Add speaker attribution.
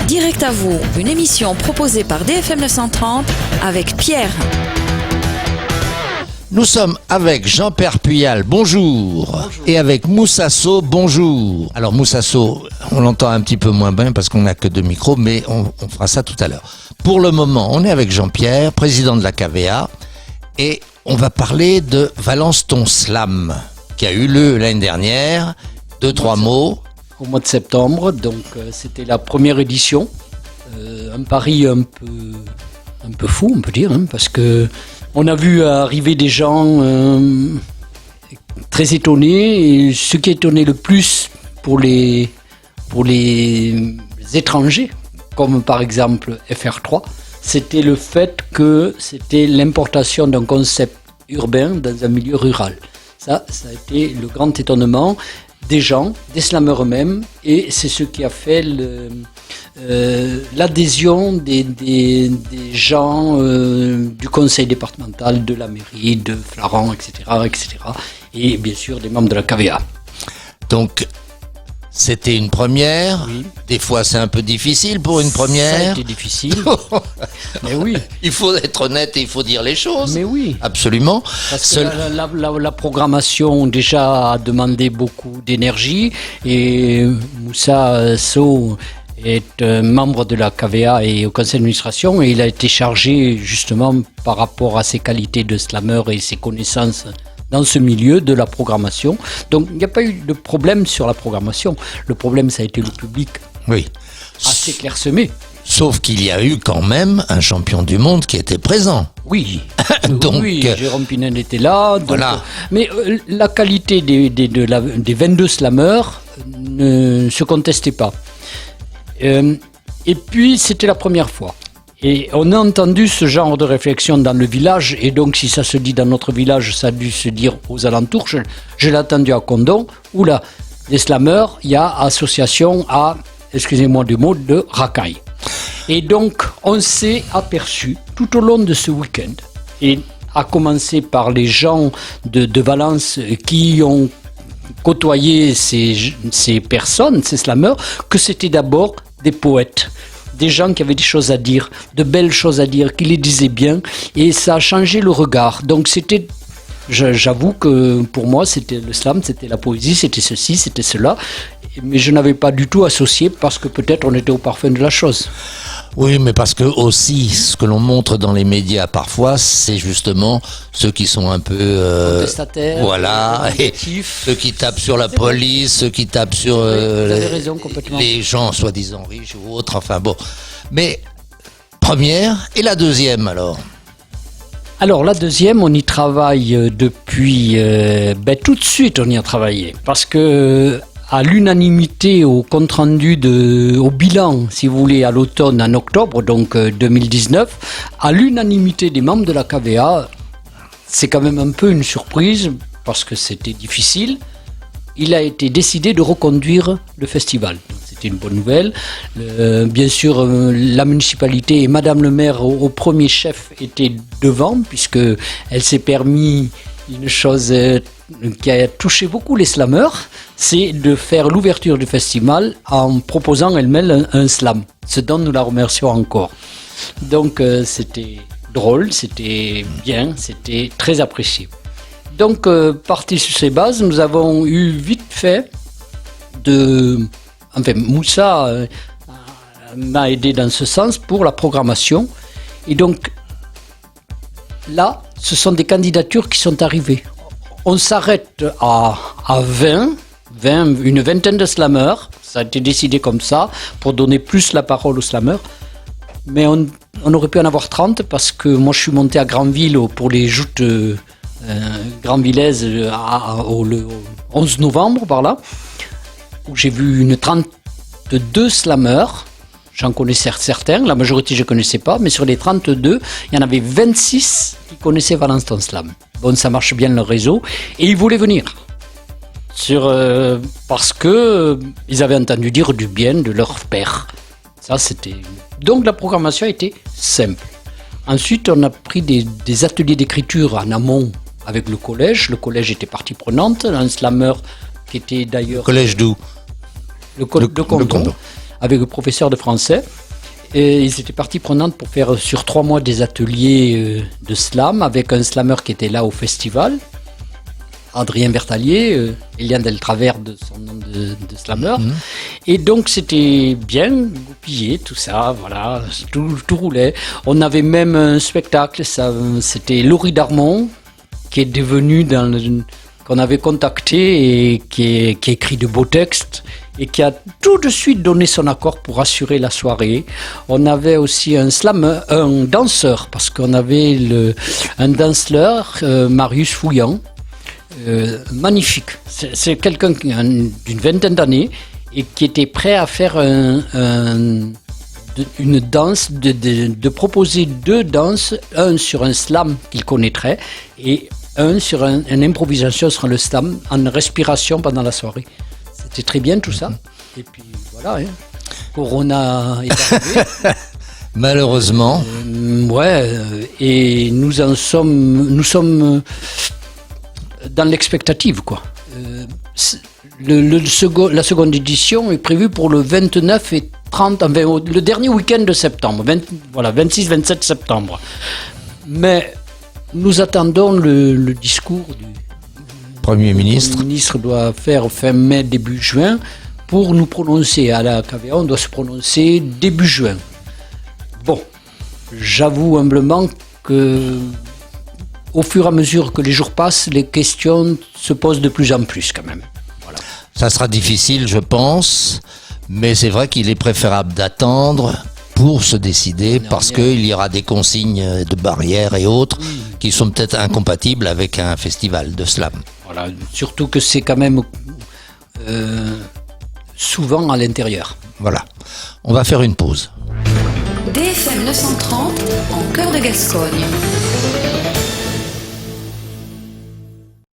Speaker 1: Direct à vous, une émission proposée par DFM 930 avec Pierre.
Speaker 2: Nous sommes avec Jean-Pierre Puyal, bonjour. Et avec Moussa Sow, bonjour. Alors Moussa Sow, on l'entend un petit peu moins bien parce qu'on n'a que 2 micros, mais on fera ça tout à l'heure. Pour le moment, on est avec Jean-Pierre, président de la KVA, et on va parler de Valence Ton Slam, qui a eu lieu l'année dernière. 2-3 mots.
Speaker 3: Au mois de septembre, donc c'était la première édition. Un pari un peu fou, on peut dire, parce que on a vu arriver des gens très étonnés. Et ce qui étonnait le plus pour les étrangers, comme par exemple FR3, c'était le fait que c'était l'importation d'un concept urbain dans un milieu rural. Ça a été le grand étonnement des gens, des slameurs eux-mêmes, et c'est ce qui a fait l'adhésion des gens du conseil départemental, de la mairie, de Flaran, etc., et bien sûr des membres de la KVA.
Speaker 2: Donc, c'était une première. Oui. Des fois, c'est un peu difficile pour une première.
Speaker 3: Ça a été difficile. Mais oui.
Speaker 2: Il faut être honnête et il faut dire les choses.
Speaker 3: Mais oui.
Speaker 2: Absolument.
Speaker 3: Parce que la programmation déjà a demandé beaucoup d'énergie et Moussa Sow est membre de la KVA et au conseil d'administration et il a été chargé justement par rapport à ses qualités de slameur et ses connaissances dans ce milieu de la programmation. Donc, il n'y a pas eu de problème sur la programmation. Le problème, ça a été le public.
Speaker 2: Oui.
Speaker 3: Assez clairsemé.
Speaker 2: Sauf qu'il y a eu quand même un champion du monde qui était présent.
Speaker 3: Oui.
Speaker 2: Donc,
Speaker 3: oui, Jérôme Pinel était là. Donc,
Speaker 2: voilà.
Speaker 3: Mais la qualité des 22 slameurs ne se contestait pas. Et puis, c'était la première fois. Et on a entendu ce genre de réflexion dans le village, et donc si ça se dit dans notre village, ça a dû se dire aux alentours. Je l'ai entendu à Condon, où là, les slameurs, il y a association à, excusez-moi du mot, de racailles. Et donc, on s'est aperçu tout au long de ce week-end, et à commencer par les gens de Valence qui ont côtoyé ces personnes, ces slameurs, que c'était d'abord des poètes. Des gens qui avaient des choses à dire, de belles choses à dire, qui les disaient bien, et ça a changé le regard. Donc c'était, j'avoue que pour moi, c'était le slam, c'était la poésie, c'était ceci, c'était cela, mais je n'avais pas du tout associé parce que peut-être on était au parfum de la chose.
Speaker 2: Oui, mais parce que aussi, ce que l'on montre dans les médias parfois, c'est justement ceux qui sont un peu
Speaker 3: contestataires,
Speaker 2: voilà, et ceux qui tapent sur la police, ceux qui tapent sur les gens soi-disant riches ou autres. Enfin bon, mais première et la deuxième alors.
Speaker 3: Alors la deuxième, on y travaille depuis tout de suite. On y a travaillé parce que à l'unanimité au compte-rendu au bilan, si vous voulez, à l'automne, en octobre, donc 2019, à l'unanimité des membres de la KVA, c'est quand même un peu une surprise parce que c'était difficile. Il a été décidé de reconduire le festival. Donc, c'était une bonne nouvelle. Bien sûr, la municipalité et Madame le maire au premier chef étaient devant puisque elle s'est permis une chose qui a touché beaucoup les slameurs, c'est de faire l'ouverture du festival en proposant elle-même un slam, ce dont nous la remercions encore. Donc c'était drôle, c'était bien, c'était très apprécié. Donc parti sur ces bases, nous avons eu vite fait Moussa m'a aidé dans ce sens pour la programmation. Et donc là, ce sont des candidatures qui sont arrivées. On s'arrête à 20, une vingtaine de slameurs. Ça a été décidé comme ça pour donner plus la parole aux slameurs. Mais on aurait pu en avoir 30 parce que moi je suis monté à Granville pour les joutes granvillaises le 11 novembre par là, où j'ai vu une 32 slameurs. J'en connaissais certains, la majorité je ne connaissais pas, mais sur les 32, il y en avait 26 qui connaissaient Valence Ton Slam. Bon, ça marche bien le réseau, et ils voulaient venir. Parce qu'ils avaient entendu dire du bien de leur père. Ça, c'était... Donc la programmation a été simple. Ensuite, on a pris des ateliers d'écriture en amont avec le collège. Le collège était partie prenante, un slameur qui était d'ailleurs...
Speaker 2: Collège d'où ?
Speaker 3: De Condon. avec le professeur de français. Et ils étaient partie prenante pour faire sur 3 mois des ateliers de slam avec un slammer qui était là au festival, Adrien Bertalier, Eliane Del Travers de son nom de slammer. Et donc c'était bien goupillé, tout ça, voilà, tout roulait. On avait même un spectacle, c'était Laurie Darmon, qui est devenu qu'on avait contacté et qui écrit de beaux textes et qui a tout de suite donné son accord pour assurer la soirée. On avait aussi un danseur, parce qu'on avait un danseur, Marius Fouillant, magnifique. C'est quelqu'un d'une vingtaine d'années et qui était prêt à faire une danse, de proposer 2 danses, un sur un slam qu'il connaîtrait et un sur une improvisation sur le slam en respiration pendant la soirée. C'était très bien tout ça. Et puis voilà, Corona est arrivé.
Speaker 2: Malheureusement.
Speaker 3: Et nous sommes dans l'expectative, quoi. La seconde édition est prévue pour le 29 et 30, le dernier week-end de septembre, 26-27 septembre. Mais nous attendons le discours du
Speaker 2: Premier ministre.
Speaker 3: Le ministre doit faire fin mai, début juin, pour nous prononcer. À la KVA, on doit se prononcer début juin. Bon, j'avoue humblement que au fur et à mesure que les jours passent, les questions se posent de plus en plus quand même. Voilà.
Speaker 2: Ça sera difficile, je pense, mais c'est vrai qu'il est préférable d'attendre pour se décider, parce qu'il y aura des consignes de barrières et autres qui sont peut-être incompatibles avec un festival de slam.
Speaker 3: Voilà, surtout que c'est quand même souvent à l'intérieur.
Speaker 2: Voilà, on va faire une pause.
Speaker 1: DFM 930 en cœur de Gascogne.